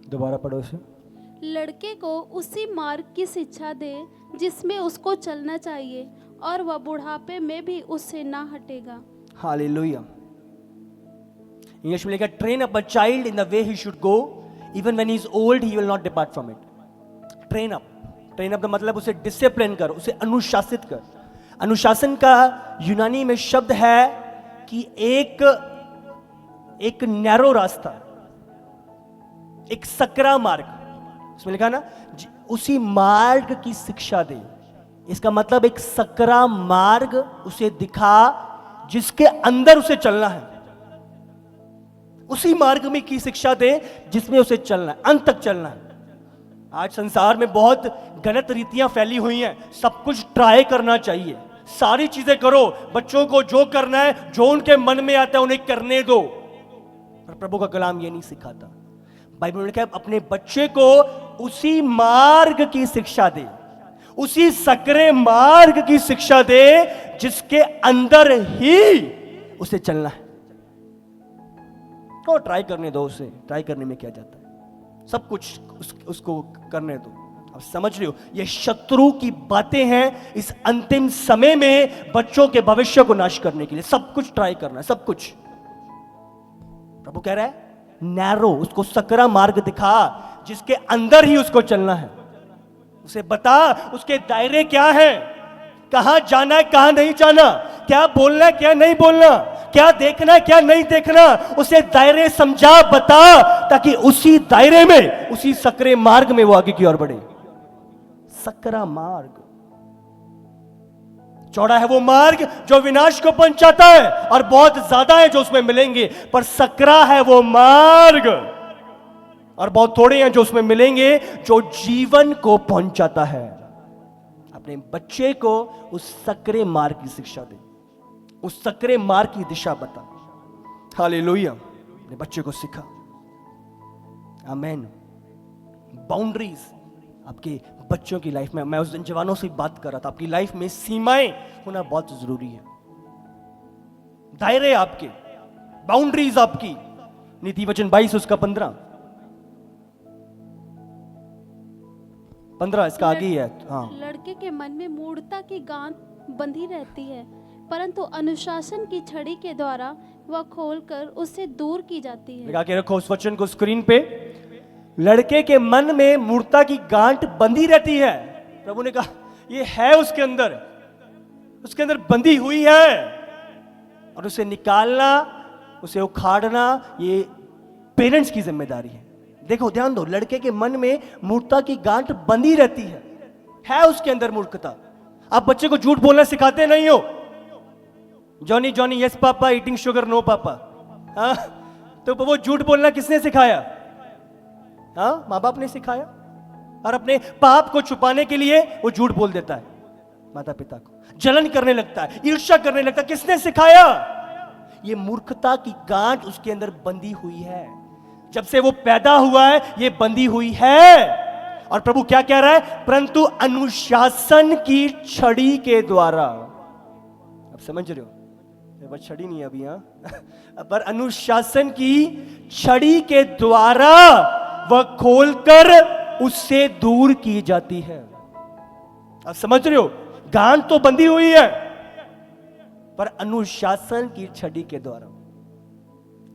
दोबारा पढ़ो इसे। लड़के को उसी मार्ग की शिक्षा दे जिसमें उसको चलना चाहिए, और वह बुढ़ापे में भी उससे ना हटेगा। हालेलुया। इंग्लिश में लिखा, train up a child in the way he should go, even when he is old he will not depart from it. Train up का मतलब उसे डिसिप्लिन कर, उसे अनुशासित कर। अनुशासन का यूनानी में शब्द है कि एक नैरो रास्ता, एक सकरा मार्ग। उसमें लिखा ना, उसी मार्ग की शिक्षा दे। इसका मतलब एक सकरा मार्ग उसे दिखा जिसके अंदर उसे चलना है। उसी मार्ग में की शिक्षा दे जिसमें उसे चलना है, अंत तक चलना है। आज संसार में बहुत गलत रीतियां फैली हुई हैं। सब कुछ ट्राई करना चाहिए, सारी चीजें करो, बच्चों को जो करना है, जो उनके मन में आता है उन्हें करने दो। पर प्रभु का कलाम ये नहीं सिखाता। बाइबल में लिखा है अपने बच्चे को उसी मार्ग की शिक्षा दे, उसी सकरे मार्ग की शिक्षा दे जिसके अंदर ही उसे चलना है। तो ट्राई करने दो उसे, ट्राई करने में क्या जाता है, सब कुछ उसको करने दो। अब समझ रहे हो, ये शत्रु की बातें हैं इस अंतिम समय में बच्चों के भविष्य को नाश करने के लिए। सब कुछ ट्राई करना है, सब कुछ। प्रभु कह रहा है नैरो, उसको सकरा मार्ग दिखा जिसके अंदर ही उसको चलना है। उसे बता उसके दायरे क्या है, कहां जाना है कहां नहीं जाना, क्या बोलना है क्या नहीं बोलना, क्या देखना है क्या नहीं देखना। उसे दायरे समझा, बता, ताकि उसी दायरे में, उसी सकरे मार्ग में वो आगे की ओर बढ़े। सकरा मार्ग, चौड़ा है वो मार्ग जो विनाश को पहुंचाता है और बहुत ज्यादा है जो उसमें मिलेंगे, पर सकरा है वो मार्ग और बहुत थोड़े हैं जो उसमें मिलेंगे जो जीवन को पहुंचाता है। अपने बच्चे को उस सकरे मार्ग की शिक्षा दे, उस सकरे मार्ग की दिशा बता। हालेलुया, अपने बच्चे को सिखा। आमेन। बाउंड्रीज आपके बच्चों की लाइफ में, मैं उस दिन जवानों से बात कर रहा था, आपकी लाइफ में सीमाएं होना बहुत जरूरी है। दायरे आपके, बाउंड्रीज आपकी। नीति वचन 22 उसका 15 इसका आगे ही है। हाँ, लड़के के मन में मूढ़ता की गांठ बंधी रहती है, परंतु अनुशासन की छड़ी के द्वारा वह खोलकर उससे दूर की जाती है। लगा के रखो उस वचन को स्क्रीन पे। लड़के के मन में मूर्ता की गांठ बंधी रहती है। प्रभु ने कहा ये है उसके अंदर बंधी हुई है, और उसे निकालना, उसे उखाड़ना ये पेरेंट्स की जिम्मेदारी है। देखो ध्यान दो, लड़के के मन में मूर्ता की गांठ बंधी रहती है उसके अंदर मूर्खता। आप बच्चे को झूठ बोलना सिखाते नहीं हो। Johnny Johnny yes papa, eating sugar no papa. हाँ, तो वो झूठ बोलना किसने सिखाया? हाँ, माँ बाप ने सिखाया। और अपने पाप को छुपाने के लिए वो झूठ बोल देता है माता पिता को, जलन करने लगता है, ईर्ष्या करने लगता है। किसने सिखाया? ये मूर्खता की गांठ उसके अंदर बंधी हुई है। जब से वो पैदा हुआ है ये बंधी हुई है। और प्रभु क्या कह रहा है? परंतु अनुशासन की छड़ी के द्वारा। अब समझ रहे हो, बस छड़ी नहीं अभी, हाँ पर अनुशासन की छड़ी के द्वारा वह खोलकर उससे दूर की जाती है। अब समझ रहे हो, गांठ तो बंधी हुई है पर अनुशासन की छड़ी के द्वारा।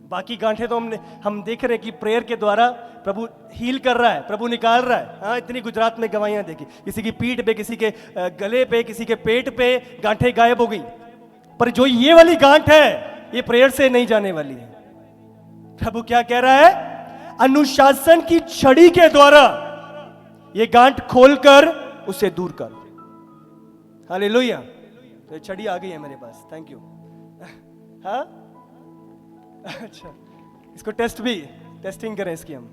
बाकी गांठें तो हम देख रहे हैं कि प्रेयर के द्वारा प्रभु हील कर रहा है, प्रभु निकाल रहा है। हाँ, इतनी गुजरात में गवाहियां देखी, किसी की पीठ पे, किसी के गले पे, किसी के पेट पे गांठें गायब हो गई। पर जो ये वाली गांठ है ये प्रेयर से नहीं जाने वाली है। प्रभु क्या कह रहा है? अनुशासन की छड़ी के द्वारा ये गांठ खोलकर उसे दूर कर। हालेलुया। तो ये छड़ी आ गई है मेरे पास, थैंक यू। हाँ, अच्छा, इसको टेस्टिंग करें इसकी हम।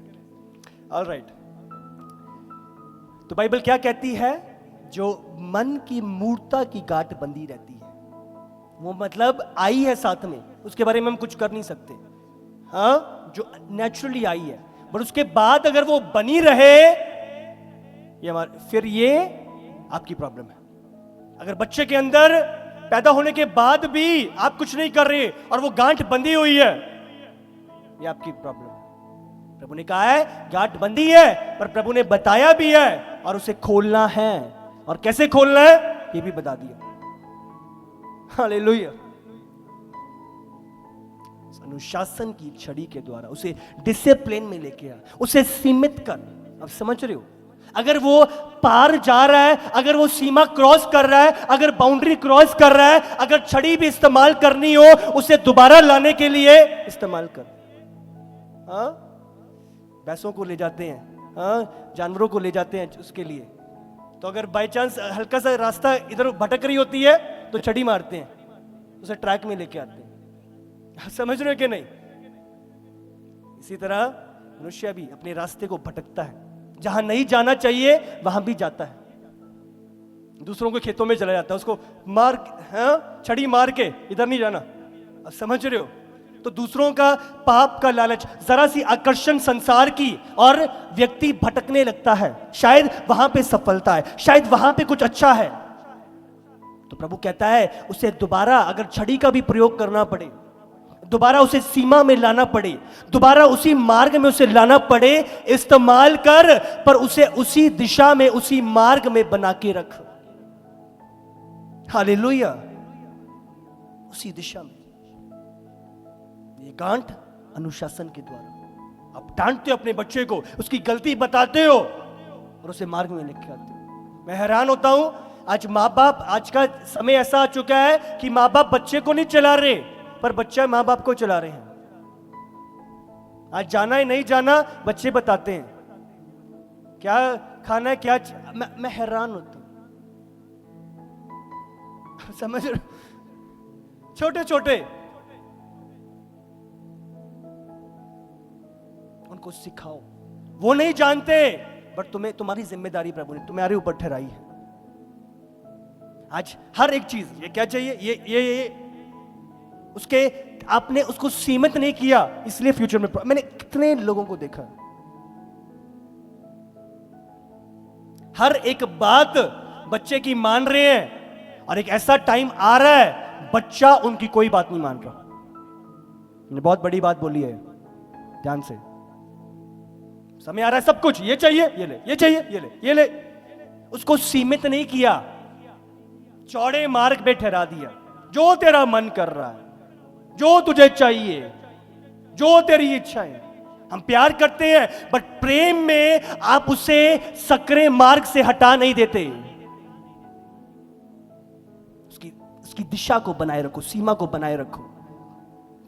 ऑलराइट। तो बाइबल क्या कहती है? जो मन की मूर्ता की गांठ बंधी रहती है, वो मतलब आई है साथ में, उसके बारे में हम कुछ कर नहीं सकते। हाँ, जो नेचुरली आई है, बट उसके बाद अगर वो बनी रहे फिर ये आपकी प्रॉब्लम है। अगर बच्चे के अंदर पैदा होने के बाद भी आप कुछ नहीं कर रहे और वो गांठ बंधी हुई है, ये आपकी प्रॉब्लम है। प्रभु ने कहा है गांठ बंधी है, पर प्रभु ने बताया भी है और उसे खोलना है। और कैसे खोलना है ये भी बता दिया। हालेलुया। अनुशासन की छड़ी के द्वारा उसे डिसिप्लिन में लेके आ, उसे सीमित कर। अब समझ रहे हो, अगर वो पार जा रहा है, अगर वो सीमा क्रॉस कर रहा है, अगर बाउंड्री क्रॉस कर रहा है, अगर छड़ी भी इस्तेमाल करनी हो उसे दोबारा लाने के लिए इस्तेमाल कर। हाँ, भैंसों को ले जाते हैं, हाँ, जानवरों को ले जाते हैं उसके लिए, तो अगर बाई चांस हल्का सा रास्ता इधर भटक रही होती है तो छड़ी मारते हैं, उसे ट्रैक में लेके आते हैं। समझ रहे हो कि नहीं? इसी तरह मनुष्य भी अपने रास्ते को भटकता है, जहां नहीं जाना चाहिए वहां भी जाता है। दूसरों के खेतों में चला जाता है, उसको मार, हाँ, छड़ी मार के इधर नहीं जाना। अब समझ रहे हो? तो दूसरों का पाप का लालच, जरा सी आकर्षण संसार की, और व्यक्ति भटकने लगता है। शायद वहां पे सफलता है, शायद वहां पे कुछ अच्छा है। तो प्रभु कहता है उसे दोबारा अगर छड़ी का भी प्रयोग करना पड़े, दोबारा उसे सीमा में लाना पड़े, दोबारा उसी मार्ग में उसे लाना पड़े, इस्तेमाल कर, पर उसे उसी दिशा में, उसी मार्ग में बना के रख। हालेलुया। उसी दिशा में। ये गांठ अनुशासन के द्वारा आप डांटते हो अपने बच्चे को, उसकी गलती बताते हो और उसे मार्ग में लेके आते हो। मैं हैरान होता हूं, आज माँ बाप, आज का समय ऐसा आ चुका है कि माँ बाप बच्चे को नहीं चला रहे, पर बच्चा माँ बाप को चला रहे हैं। आज जाना है नहीं जाना बच्चे बताते हैं, क्या खाना है क्या। मैं हैरान होता हूं, समझ रहे? छोटे छोटे उनको सिखाओ, वो नहीं जानते, बट तुम्हारी जिम्मेदारी प्रभु ने तुम्हारे ऊपर ठहराई है। आज हर एक चीज, ये क्या चाहिए, ये उसके, आपने उसको सीमित नहीं किया, इसलिए फ्यूचर में मैंने कितने लोगों को देखा, हर एक बात बच्चे की मान रहे हैं, और एक ऐसा टाइम आ रहा है बच्चा उनकी कोई बात नहीं मान रहा। मैंने बहुत बड़ी बात बोली है, ध्यान से। समय आ रहा है, सब कुछ ये चाहिए, ये ले, ये चाहिए, ये ले, ये ले। उसको सीमित नहीं किया, चौड़े मार्ग पे ठहरा दिया। जो तेरा मन कर रहा है, जो तुझे चाहिए, जो तेरी इच्छा है। हम प्यार करते हैं, बट प्रेम में आप उसे सकरे मार्ग से हटा नहीं देते। उसकी दिशा को बनाए रखो, सीमा को बनाए रखो।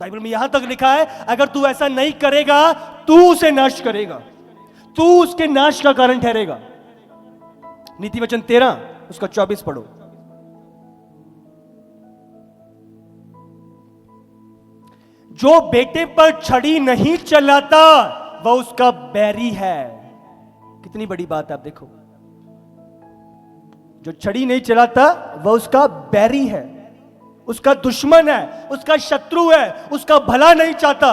बाइबल में यहां तक लिखा है, अगर तू ऐसा नहीं करेगा तू उसे नाश करेगा, तू उसके नाश का कारण ठहरेगा। नीति वचन 13 उसका 24 पढ़ो। जो बेटे पर छड़ी नहीं चलाता वह उसका बैरी है। कितनी बड़ी बात है, आप देखो। जो छड़ी नहीं चलाता वह उसका बैरी है, उसका दुश्मन है, उसका शत्रु है, उसका भला नहीं चाहता।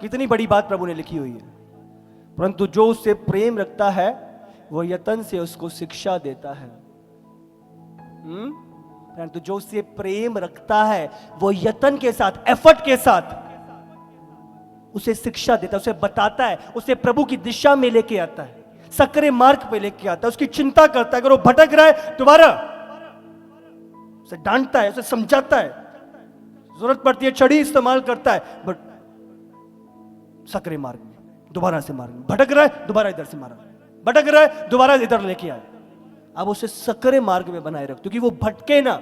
कितनी बड़ी बात प्रभु ने लिखी हुई है। परंतु जो उससे प्रेम रखता है वह यत्न से उसको शिक्षा देता है। परंतु जो उससे प्रेम रखता है वो यत्न के साथ, एफर्ट के साथ उसे शिक्षा देता है, उसे बताता है, उसे प्रभु की दिशा में लेके आता है, सकरे मार्ग पे लेके आता है, उसकी चिंता करता है। अगर वो भटक रहा है दोबारा उसे डांटता है, उसे समझाता है, जरूरत पड़ती है छड़ी इस्तेमाल करता है, बट सकरे मार्ग में, दोबारा से मार्ग में भटक रहा है, दोबारा इधर से मारा, भटक रहा है, दोबारा इधर लेके आए। अब उसे सकरे मार्ग में बनाए रखते हो कि वो भटके ना।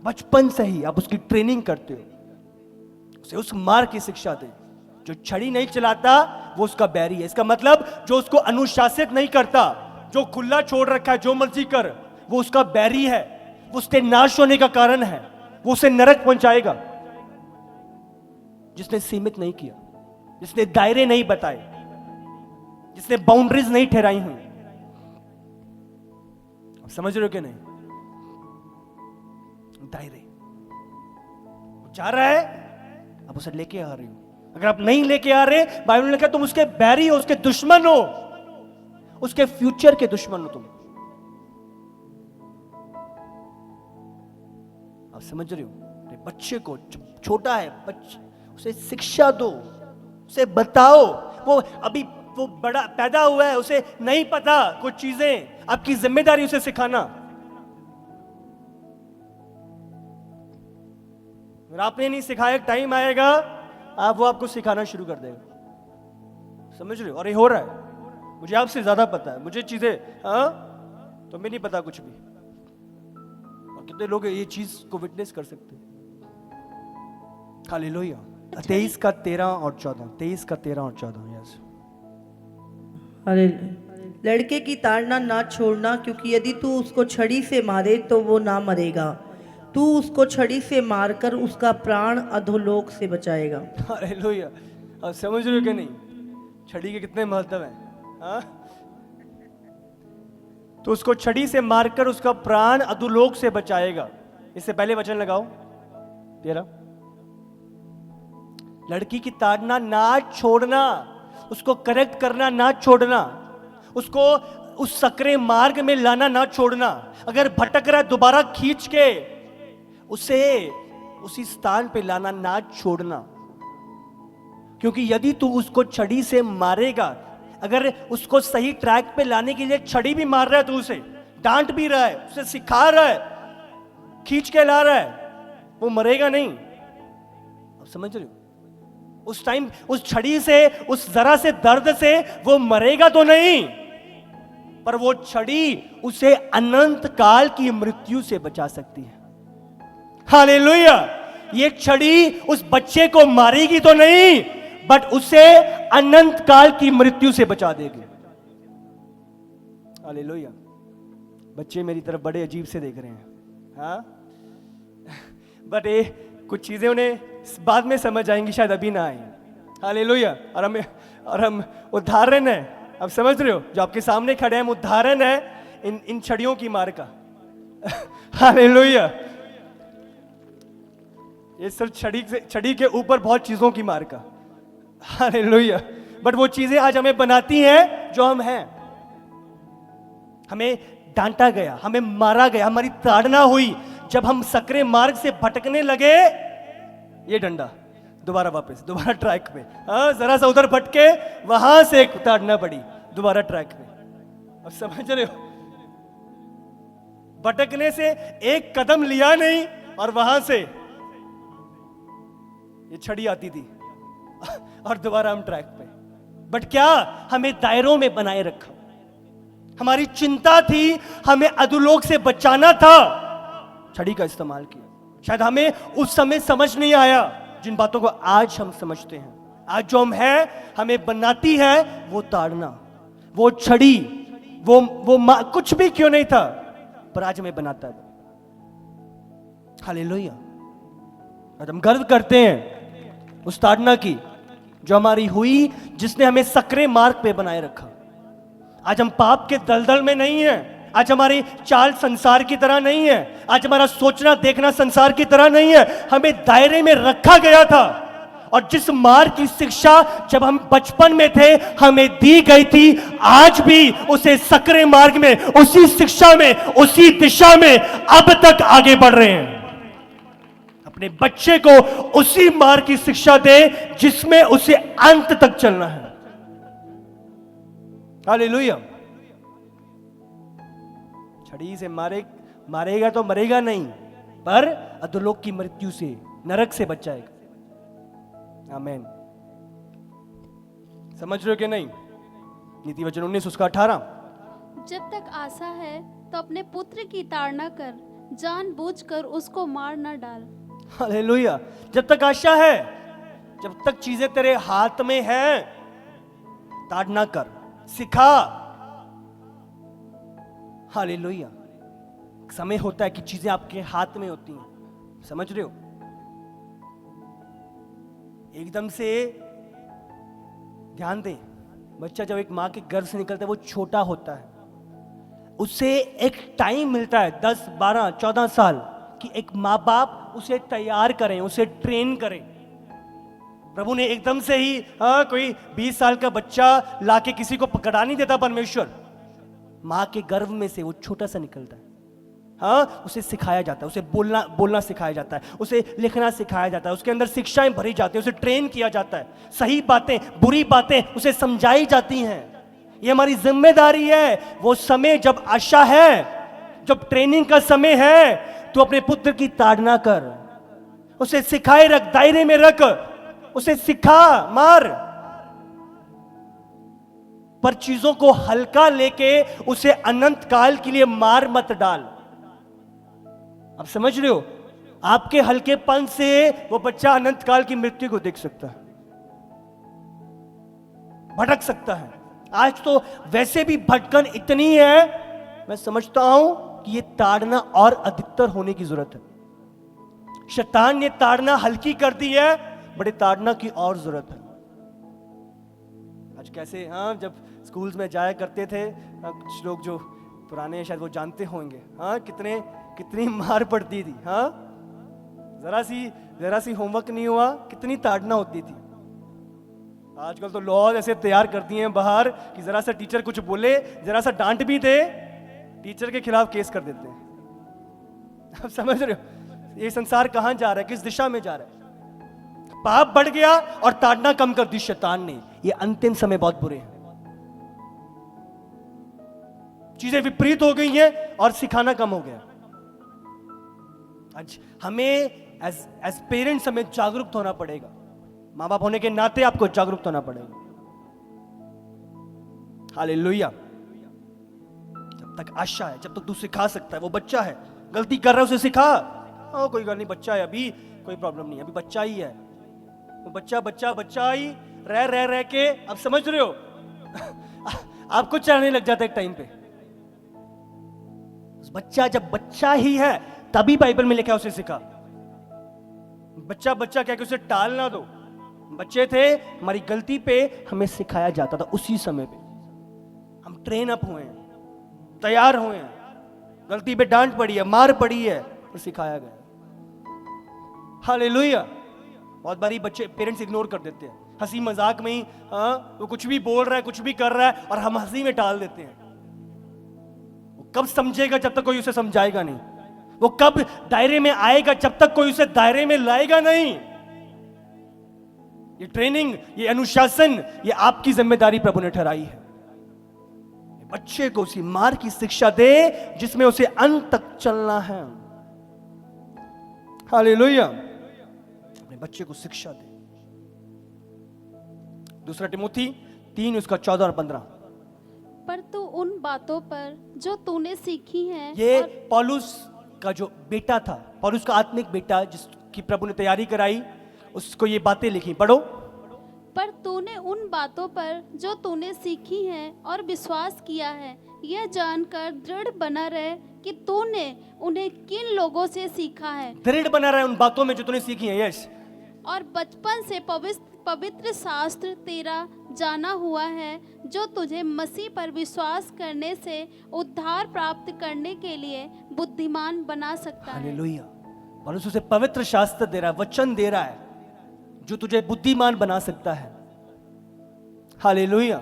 बचपन से ही आप उसकी ट्रेनिंग करते हो, उसे उस मार्ग की शिक्षा दे। जो छड़ी नहीं चलाता वो उसका बैरी है। इसका मतलब जो उसको अनुशासित नहीं करता, जो खुला छोड़ रखा है, जो मर्जी कर, वो उसका बैरी है, वो उसके नाश होने का कारण है, वो उसे नरक पहुंचाएगा। जिसने सीमित नहीं किया, जिसने दायरे नहीं बताए, जिसने बाउंड्रीज नहीं ठहराई हुई। समझ रहे हो कि नहीं? दायरे जा रहा है, आप उसे लेके आ रहे हो। अगर आप नहीं लेके आ रहे, बाइबल ने लिखा तुम उसके बैरी हो, उसके दुश्मन हो, उसके फ्यूचर के दुश्मन हो तुम। आप समझ रहे हो? बच्चे को, छोटा है बच्चे, उसे शिक्षा दो, उसे बताओ। वो अभी वो बड़ा पैदा हुआ है, उसे नहीं पता कुछ चीजें, आपकी जिम्मेदारी उसे सिखाना। अगर आपने नहीं सिखाया, टाइम आएगा वो आपको सिखाना शुरू कर देगा। समझ रहे हो? और ये हो रहा है, मुझे आपसे ज्यादा पता है, मुझे चीजें तो मैं नहीं पता कुछ भी। और कितने लोग ये चीज को विटनेस कर सकते हैं। हालेलुया। 23 का 13 और 14, 23 का 13 और 14। यस। अरे लड़के की ताड़ना ना छोड़ना, क्योंकि यदि तू उसको छड़ी से मारे तो वो ना मरेगा, तू उसको छड़ी से मारकर उसका प्राण अधोलोक से बचाएगा। हालेलुया। अब समझ रहे हो कि नहीं छड़ी के कितने महत्व हैं? तो उसको छड़ी से मारकर उसका प्राण अधोलोक से बचाएगा। इससे पहले वचन लगाओ 13। लड़की की ताड़ना ना छोड़ना, उसको करेक्ट करना ना छोड़ना, उसको उस सकरे मार्ग में लाना ना छोड़ना। अगर भटक रहा है दोबारा खींच के उसे उसी स्थान पे लाना ना छोड़ना, क्योंकि यदि तू उसको छड़ी से मारेगा, अगर उसको सही ट्रैक पे लाने के लिए छड़ी भी मार रहा है, तो उसे डांट भी रहा है, उसे सिखा रहा है, खींच के ला रहा है, वो मरेगा नहीं। अब समझ रहे हो? उस टाइम उस छड़ी से, उस जरा से दर्द से वो मरेगा तो नहीं, पर वो छड़ी उसे अनंत काल की मृत्यु से बचा सकती है। हालेलुया। ये छड़ी उस बच्चे को मारेगी तो नहीं, बट उसे अनंत काल की मृत्यु से बचा देगी। हालेलुया। बच्चे मेरी तरफ बड़े अजीब से देख रहे हैं, हाँ, बट ये कुछ चीजें उन्हें बाद में समझ आएंगी, शायद अभी ना आए। हालेलुया। और हम उदाहरण है, अब समझ रहे हो, जो आपके सामने खड़े हैं, हम उदाहरण है इन छड़ियों की मार का। हालेलुया। ये सिर्फ छड़ी के ऊपर बहुत चीजों की मार का। हालेलुया। बट वो चीजें आज हमें बनाती हैं जो हम हैं। हमें डांटा गया, हमें मारा गया, हमारी ताड़ना हुई, जब हम सकरे मार्ग से भटकने लगे, ये डंडा दोबारा ट्रैक पे, हाँ, जरा सा उधर भटके, वहां से एक ताड़ना पड़ी, दोबारा ट्रैक पे। अब समझ रहे हो? भटकने से एक कदम लिया नहीं और वहां से ये छड़ी आती थी और दोबारा हम ट्रैक पे। बट क्या हमें दायरों में बनाए रखा। हमारी चिंता थी, हमें अधोलोक से बचाना था, छड़ी का इस्तेमाल किया। शायद हमें उस समय समझ नहीं आया जिन बातों को आज हम समझते हैं। आज जो हम हैं, हमें बनाती है वो ताड़ना, वो छड़ी, वो कुछ भी क्यों नहीं था, पर आज हमें बनाता है। हालेलुया। आज हम गर्व करते हैं उस ताड़ना की जो हमारी हुई, जिसने हमें सकरे मार्ग पे बनाए रखा। आज हम पाप के दलदल में नहीं हैं। आज हमारी चाल संसार की तरह नहीं है। आज हमारा सोचना देखना संसार की तरह नहीं है। हमें दायरे में रखा गया था, और जिस मार्ग की शिक्षा जब हम बचपन में थे हमें दी गई थी, आज भी उसे सकरे मार्ग में, उसी शिक्षा में, उसी दिशा में अब तक आगे बढ़ रहे हैं। अपने बच्चे को उसी मार्ग की शिक्षा दे जिसमें उसे अंत तक चलना है। हालेलुया। छड़ी से मारेगा तो मरेगा नहीं, पर अधोलोक की मृत्यु से, नरक से बचाएगा। आमीन। समझ रहे हो कि नहीं? नीति वचन 19 उसका 18। जब तक आशा है तो अपने पुत्र की ताड़ना कर, जानबूझकर उसको मार न डाल। हालेलुया। जब तक आशा है, जब तक चीजें तेरे हाथ में हैं, ताड़ना कर, सिखा। हालेलुया। समय होता है कि चीजें आपके हाथ में होती हैं, समझ रहे हो? एकदम से ध्यान दें, बच्चा जब एक मां के गर्भ से निकलता है वो छोटा होता है, उसे एक टाइम मिलता है 10, 12, 14 साल कि एक माँ बाप उसे तैयार करें, उसे ट्रेन करें। प्रभु ने एकदम से ही कोई 20 साल का बच्चा लाके किसी को पकड़ा नहीं देता परमेश्वर। माँ के गर्भ में से वो छोटा सा निकलता है, हाँ, उसे सिखाया जाता है, उसे बोलना सिखाया जाता है, उसे लिखना सिखाया जाता है, उसके अंदर शिक्षाएं भरी जाती है, उसे ट्रेन किया जाता है, सही बातें बुरी बातें उसे समझाई जाती हैं। ये हमारी जिम्मेदारी है। वो समय जब आशा है, जब ट्रेनिंग का समय है, तो अपने पुत्र की ताड़ना कर, उसे सिखाए रख, दायरे में रख, उसे सिखा, मार, पर चीजों को हल्का लेके उसे अनंत काल के लिए मार मत डाल। आप समझ रहे हो? आपके हल्केपन से वो बच्चा अनंत काल की मृत्यु को देख सकता है, भटक सकता है। आज तो वैसे भी भटकन इतनी है, मैं समझता हूं कि ये ताड़ना और अधिकतर होने की जरूरत है। शैतान ने ताड़ना हल्की कर दी है, बड़े ताड़ना की और जरूरत है। आज कैसे, हाँ, जब स्कूल्स में जाया करते थे कुछ लोग जो पुराने शायद वो जानते होंगे, हाँ, कितनी मार पड़ती थी, हाँ, जरा सी होमवर्क नहीं हुआ कितनी ताड़ना होती थी। आजकल तो लॉज ऐसे तैयार कर दिए हैं बाहर कि जरा सा टीचर कुछ बोले, जरा सा डांट भी दे, टीचर के खिलाफ केस कर देते हैं। आप समझ रहे हो ये संसार कहां जा रहा है, किस दिशा में जा रहा है? पाप बढ़ गया और ताड़ना कम कर दी शैतान ने। ये अंतिम समय बहुत बुरे हैं, चीजें विपरीत हो गई हैं और सिखाना कम हो गया। आज हमें एज पेरेंट्स हमें जागरूक होना पड़ेगा। मां बाप होने के नाते आपको जागरूक होना पड़ेगा। हालेलुया। जब तक आशा है, जब तक तू सिखा सकता है, वो बच्चा है, गलती कर रहा है उसे सिखा। कोई गल नहीं, बच्चा है अभी, कोई प्रॉब्लम नहीं, अभी बच्चा ही है। वो बच्चा ही रह के, अब समझ रहे हो आपको चढ़ने लग जाता है एक टाइम पे। बच्चा जब बच्चा ही है तभी बाइबल में लिखा है उसे सिखा। बच्चा क्या कि उसे टाल ना दो। बच्चे थे, हमारी गलती पे हमें सिखाया जाता था, उसी समय पे हम ट्रेन अप हुए हैं, तैयार हुए हैं। गलती पे डांट पड़ी है, मार पड़ी है, तो सिखाया गया। हालेलुया। बहुत बारी बच्चे पेरेंट्स इग्नोर कर देते हैं, हंसी मजाक में ही, वो कुछ भी बोल रहा है, कुछ भी कर रहा है, और हम हंसी में टाल देते हैं। वो कब समझेगा जब तक कोई उसे समझाएगा नहीं। वो कब दायरे में आएगा जब तक कोई उसे दायरे में लाएगा नहीं। ये ट्रेनिंग, ये अनुशासन, ये आपकी जिम्मेदारी प्रभु ने ठहराई है। बच्चे को उसी मार की शिक्षा दे जिसमें उसे अंत तक चलना है। हालेलुया। अपने बच्चे को शिक्षा दे। दूसरा तिमोथी 3 उसका 14 और 15। पर तू उन बातों पर जो तूने सीखी हैं, ये पौलुस का जो बेटा था, पौलुस का आत्मिक बेटा जिसकी प्रभु ने तैयारी कराई, उसको ये बातें लिखी, पढ़ो। पर तूने उन बातों पर जो तूने सीखी हैं और विश्वास किया है, यह जानकर दृढ़ बना रहे कि तूने उन्हें किन लोगों से सीखा है। दृढ़ बना रहे उन बातों में जो तूने सीखी है। यस। और बचपन से पवित्र शास्त्र तेरा जाना हुआ है, जो तुझे मसीह पर विश्वास करने से उद्धार प्राप्त करने के लिए बुद्धिमान बना सकता है। हालेलुया। पौलुस उसे पवित्र शास्त्र दे रहा है, वचन दे रहा है जो तुझे बुद्धिमान बना सकता है। हालेलुया।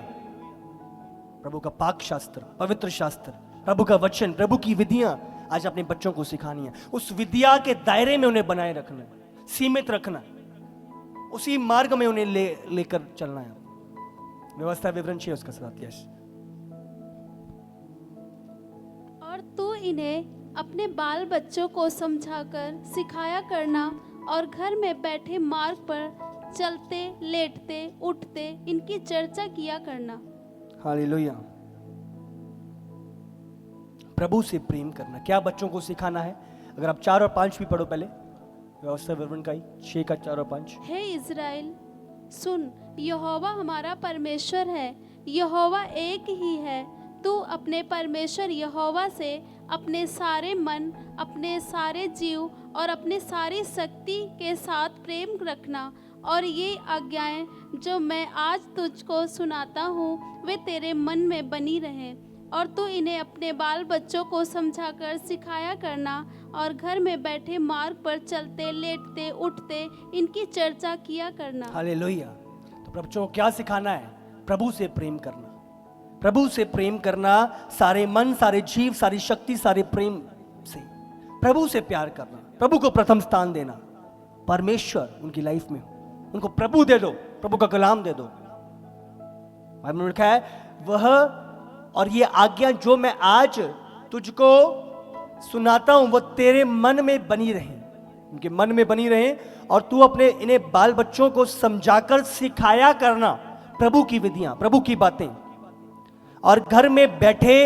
प्रभु का पाक शास्त्र, पवित्र शास्त्र, प्रभु का वचन, प्रभु की विधियां आज अपने बच्चों को सिखानी है। उस विद्या के दायरे में उन्हें बनाए रखना है, सीमित रखना है, उसी मार्ग में उन्हें लेकर चलना है। व्यवस्था विवरण चाहिए उसका साथ। यस। और तू इन्हें अपने बाल बच्चों को समझाकर सिखाया करना, और घर में बैठे मार्ग पर चलते, लेटते, उठते इनकी चर्चा किया करना। हालेलुया। प्रभु से प्रेम करना, क्या बच्चों को सिखाना है? अगर आप 4 और 5 भी पढ़ो पहले, व्यवस्था विवरण का ही 6 का 4 और 5। हे इज़राइल, सुन, यहोवा हमारा परमेश्वर है, यहोवा एक ही है। तू अपने परमेश्वर यहोवा से अपने सारे मन, अपने सारे जीव और अपने सारी शक्ति के साथ प्रेम रखना, और ये आज्ञाएं जो मैं आज तुझको सुनाता हूँ वे तेरे मन में बनी रहें, और तू इन्हें अपने बाल बच्चों को समझाकर सिखाया करना, और घर में बैठे मार्ग पर चलते, लेटते, उठते इनकी चर्चा किया करना। हालेलुया। तो बच्चों को क्या सिखाना है? प्रभु से प्रेम करना। प्रभु से प्रेम करना, सारे मन, सारे जीव, सारी शक्ति, सारे प्रेम से प्रभु से प्यार करना, प्रभु को प्रथम स्थान देना। परमेश्वर उनकी लाइफ में हो, उनको प्रभु दे दो, प्रभु का कलाम दे दो। बाइबल में लिखा है वह, और ये आज्ञा जो मैं आज तुझको सुनाता हूं वो तेरे मन में बनी रहे, उनके मन में बनी रहे, और तू अपने इन्हें बाल बच्चों को समझाकर सिखाया करना प्रभु की विधियां, प्रभु की बातें, और घर में बैठे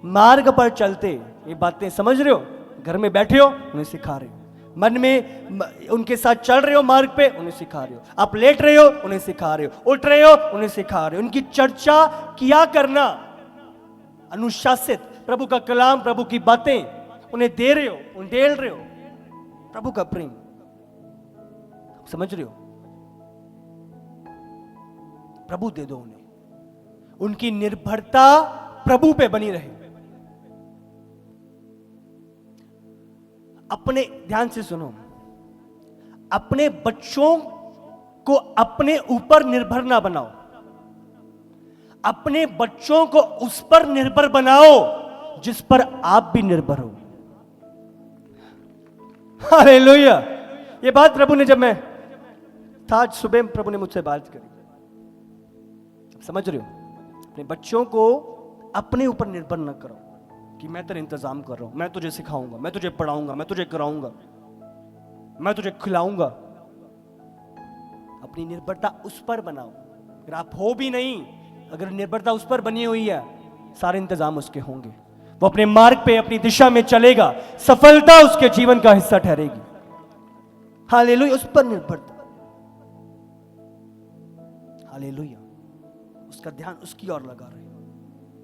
मार्ग पर चलते, ये बातें समझ रहे हो? घर में बैठे हो, उन्हें सिखा रहे हो। मन में उनके साथ चल रहे हो मार्ग पे, उन्हें सिखा रहे हो। आप लेट रहे हो, उन्हें सिखा रहे हो। उठ रहे हो, उन्हें सिखा रहे हो। उनकी चर्चा किया करना, अनुशासित प्रभु का कलाम, प्रभु की बातें उन्हें दे रहे हो, उन्हें डेल रहे हो। प्रभु का प्रेम, समझ रहे हो? प्रभु दे दो उन्हें, उनकी निर्भरता प्रभु पे बनी रहे। अपने, ध्यान से सुनो, अपने बच्चों को अपने ऊपर निर्भर ना बनाओ, अपने बच्चों को उस पर निर्भर बनाओ जिस पर आप भी निर्भर हो। हालेलुया। ये बात प्रभु ने, जब मैं था आज सुबह, प्रभु ने मुझसे बात करी। समझ रहे हो? अपने बच्चों को अपने ऊपर निर्भर न करो कि मैं तेरा इंतजाम कर रहा हूं, मैं तुझे सिखाऊंगा, मैं तुझे पढ़ाऊंगा, मैं तुझे कराऊंगा, मैं तुझे खिलाऊंगा। अपनी निर्भरता उस पर बनाओ। अगर आप हो भी नहीं, अगर निर्भरता उस पर बनी हुई है, सारे इंतजाम उसके होंगे। वो अपने मार्ग पे, अपनी दिशा में चलेगा, सफलता उसके जीवन का हिस्सा ठहरेगी। हालेलुया। उस पर निर्भरता, हालेलुया। उसका ध्यान उसकी ओर लगा रहे।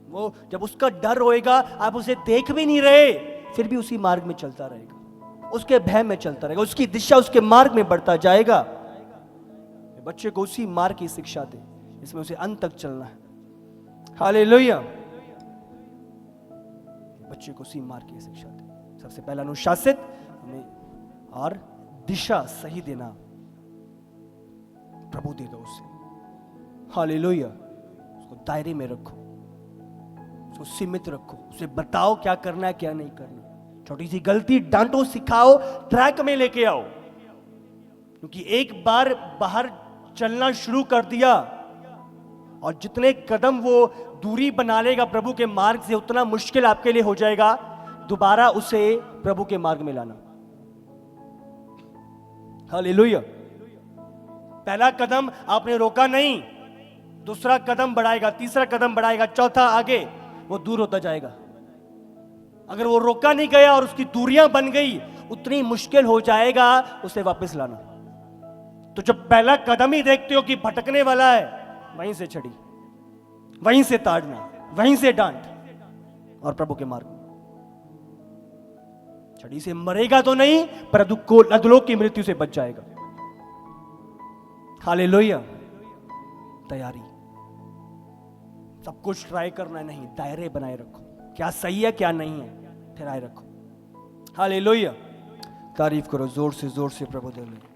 वो जब उसका डर होएगा, आप उसे देख भी नहीं रहे, फिर भी उसी मार्ग में चलता रहेगा, उसके भय में चलता रहेगा, उसकी दिशा उसके मार्ग में बढ़ता जाएगा। बच्चे को उसी मार्ग की शिक्षा दे, इसमें उसे अंत तक चलना है। हालेलुया। बच्चे को उसी मार्ग की शिक्षा दे। सबसे पहला अनुशासित और दिशा सही देना प्रभु दे दो उसे। हालेलुया। उसको दायरे में रखो, उसको सीमित रखो, उसे बताओ क्या करना है क्या नहीं करना। छोटी सी गलती डांटो, सिखाओ, ट्रैक में लेके आओ। क्योंकि एक बार बाहर चलना शुरू कर दिया और जितने कदम वो दूरी बना लेगा प्रभु के मार्ग से, उतना मुश्किल आपके लिए हो जाएगा दोबारा उसे प्रभु के मार्ग में लाना। हालेलुया। पहला कदम आपने रोका नहीं, दूसरा कदम बढ़ाएगा, तीसरा कदम बढ़ाएगा, चौथा आगे, वो दूर होता जाएगा। अगर वो रोका नहीं गया और उसकी दूरियां बन गई, उतनी मुश्किल हो जाएगा उसे वापस लाना। तो जब पहला कदम ही देखते हो कि भटकने वाला है, वहीं से छड़ी, वहीं से ताड़ना, वहीं से डांट और प्रभु के मार्ग में। छड़ी से मरेगा तो नहीं, पर अधोलोक की मृत्यु से बच जाएगा। हालेलुया। तैयारी, सब कुछ ट्राई करना नहीं, दायरे बनाए रखो, क्या सही है क्या नहीं है ठहराए रखो। हालेलुया। तारीफ करो जोर से प्रभु दे ले।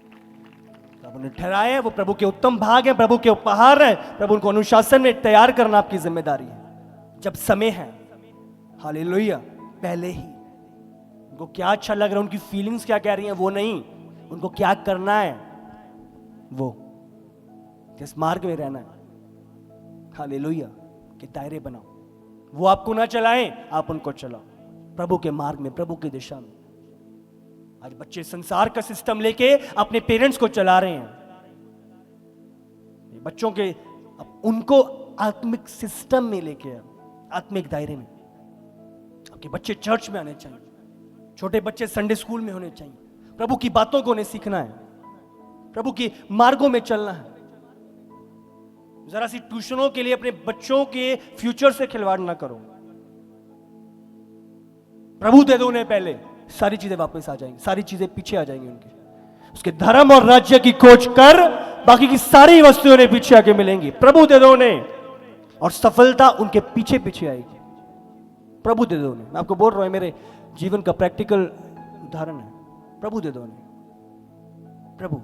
प्रभु ने ठहराए हैं, वो प्रभु के उत्तम भाग है, प्रभु के उपहार है। प्रभु उनको अनुशासन में तैयार करना आपकी जिम्मेदारी है जब समय है। हालेलुया। पहले ही उनको क्या अच्छा लग रहा है, उनकी फीलिंग्स क्या कह रही हैं, वो नहीं, उनको क्या करना है, वो किस मार्ग में रहना है। हालेलुया। के दायरे बनाओ, वो आपको ना चलाएं, आप उनको चलाओ प्रभु के मार्ग में, प्रभु की दिशा में। आज बच्चे संसार का सिस्टम लेके अपने पेरेंट्स को चला रहे हैं। बच्चों के उनको आत्मिक सिस्टम में लेके आओ, आत्मिक दायरे में। आपके बच्चे चर्च में आने चाहिए, छोटे बच्चे संडे स्कूल में होने चाहिए। प्रभु की बातों को उन्हें सीखना है, प्रभु की मार्गों में चलना है। जरा सी ट्यूशनों के लिए अपने बच्चों के फ्यूचर से खिलवाड़ ना करो। प्रभु दे दो उन्हें पहले, सारी चीजें वापस आ जाएंगी, सारी चीजें पीछे आ जाएंगी उनके। उसके धर्म और राज्य की खोज कर, बाकी की सारी वस्तुएं उन्हें पीछे आके मिलेंगी। प्रभु दे दो उन्हें और सफलता उनके पीछे पीछे आएगी। प्रभु दे दो उन्हें। मैं आपको बोल रहा हूं, मेरे जीवन का प्रैक्टिकल उदाहरण है। प्रभु दे दो उन्हें, प्रभु,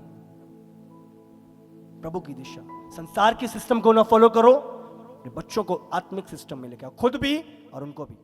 प्रभु की दिशा। संसार के सिस्टम को ना फॉलो करो, अपने बच्चों को आत्मिक सिस्टम में लेके आओ, खुद भी और उनको भी।